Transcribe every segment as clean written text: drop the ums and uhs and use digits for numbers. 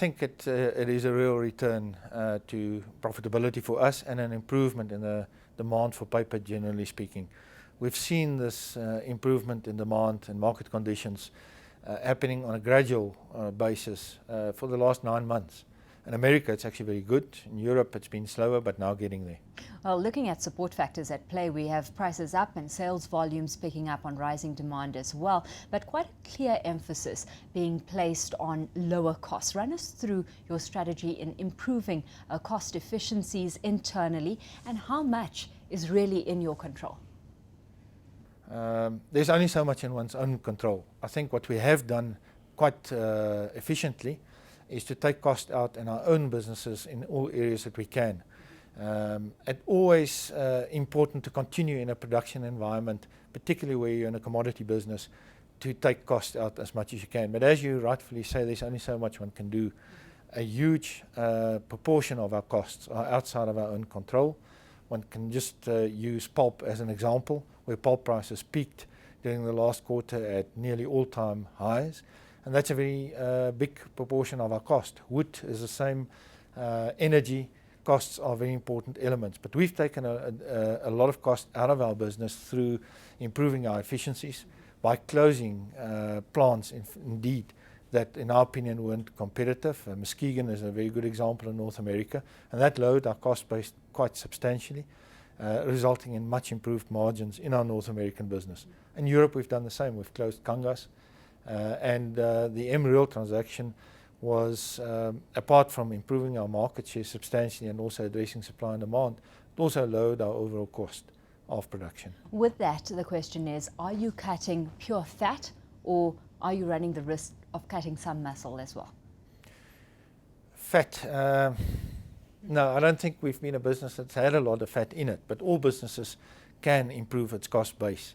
think it is a real return to profitability for us and an improvement in the demand for paper, generally speaking. We've seen this improvement in demand and market conditions happening on a gradual basis for the last 9 months. In America, it's actually very good. In Europe, it's been slower, but now getting there. Well, looking at support factors at play, we have prices up and sales volumes picking up on rising demand as well, but quite a clear emphasis being placed on lower costs. Run us through your strategy in improving cost efficiencies internally and how much is really in your control. There's only so much in one's own control. I think what we have done quite efficiently is to take cost out in our own businesses in all areas that we can. It's always important to continue in a production environment, particularly where you're in a commodity business, to take cost out as much as you can. But as you rightfully say, there's only so much one can do. A huge proportion of our costs are outside of our own control. One can just use pulp as an example, where pulp prices peaked during the last quarter at nearly all-time highs. And that's a very big proportion of our cost. Wood is the same. Energy costs are very important elements. But we've taken a lot of cost out of our business through improving our efficiencies by closing plants, indeed, that in our opinion weren't competitive. Muskegon is a very good example in North America. And that lowered our cost base quite substantially, resulting in much improved margins in our North American business. In Europe, we've done the same. We've closed Kangas. And the MReal transaction was, apart from improving our market share substantially and also addressing supply and demand, it also lowered our overall cost of production. With that, the question is, are you cutting pure fat or are you running the risk of cutting some muscle as well? Fat. No, I don't think we've been a business that's had a lot of fat in it, but all businesses can improve its cost base.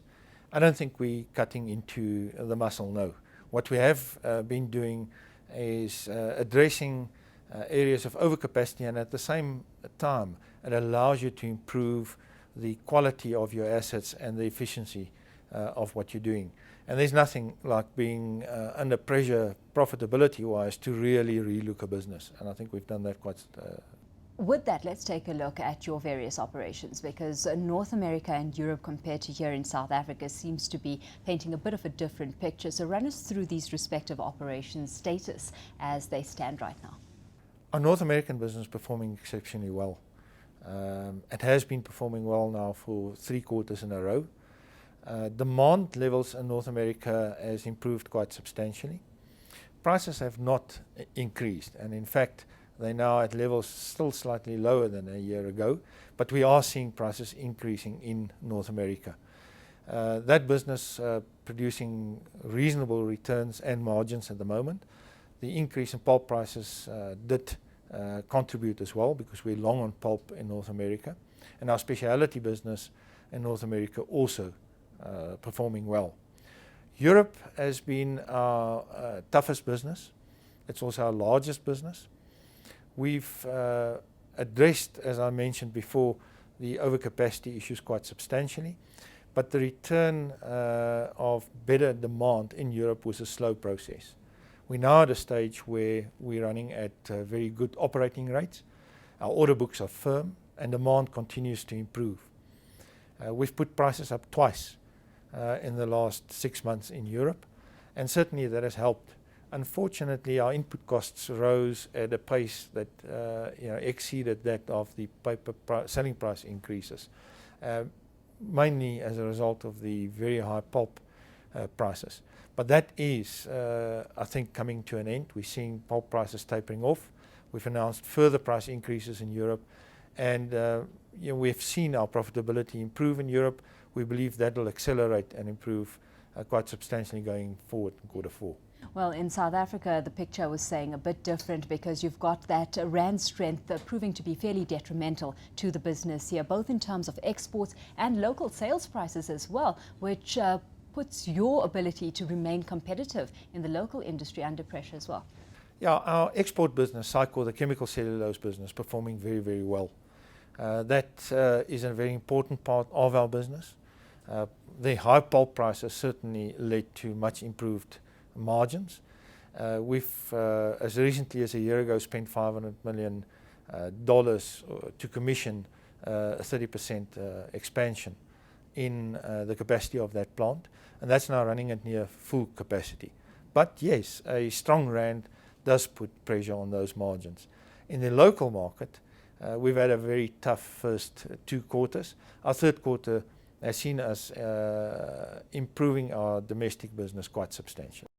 I don't think we're cutting into the muscle, no. What we have been doing is addressing areas of overcapacity, and at the same time it allows you to improve the quality of your assets and the efficiency of what you're doing. And there's nothing like being under pressure profitability-wise to really relook a business, and I think we've done that quite With that, let's take a look at your various operations, because North America and Europe compared to here in South Africa seems to be painting a bit of a different picture. So run us through these respective operations' status as they stand right now. Our North American business is performing exceptionally well. It has been performing well now for 3 quarters in a row. Demand levels in North America has improved quite substantially. Prices have not increased, and in fact, they're now at levels still slightly lower than a year ago, but we are seeing prices increasing in North America. That business producing reasonable returns and margins at the moment. The increase in pulp prices did contribute as well, because we're long on pulp in North America. And our speciality business in North America also performing well. Europe has been our toughest business. It's also our largest business. We've addressed, as I mentioned before, the overcapacity issues quite substantially, but the return of better demand in Europe was a slow process. We're now at a stage where we're running at very good operating rates. Our order books are firm and demand continues to improve. We've put prices up twice in the last 6 months in Europe, and certainly that has helped. Unfortunately, our input costs rose at a pace that exceeded that of the paper selling price increases, mainly as a result of the very high pulp prices. But that is, I think, coming to an end. We're seeing pulp prices tapering off. We've announced further price increases in Europe, and we've seen our profitability improve in Europe. We believe that will accelerate and improve quite substantially going forward in Q4. Well, in South Africa, the picture was saying a bit different, because you've got that rand strength proving to be fairly detrimental to the business here, both in terms of exports and local sales prices as well, which puts your ability to remain competitive in the local industry under pressure as well. Yeah, our export business, Cycle, the chemical cellulose business, performing very, very well. That is a very important part of our business. The high pulp prices certainly led to much improved margins. We've, as recently as a year ago, spent $500 million to commission a 30% expansion in the capacity of that plant, and that's now running at near full capacity. But yes, a strong rand does put pressure on those margins. In the local market, we've had a very tough first 2 quarters. Our third quarter has seen us improving our domestic business quite substantially.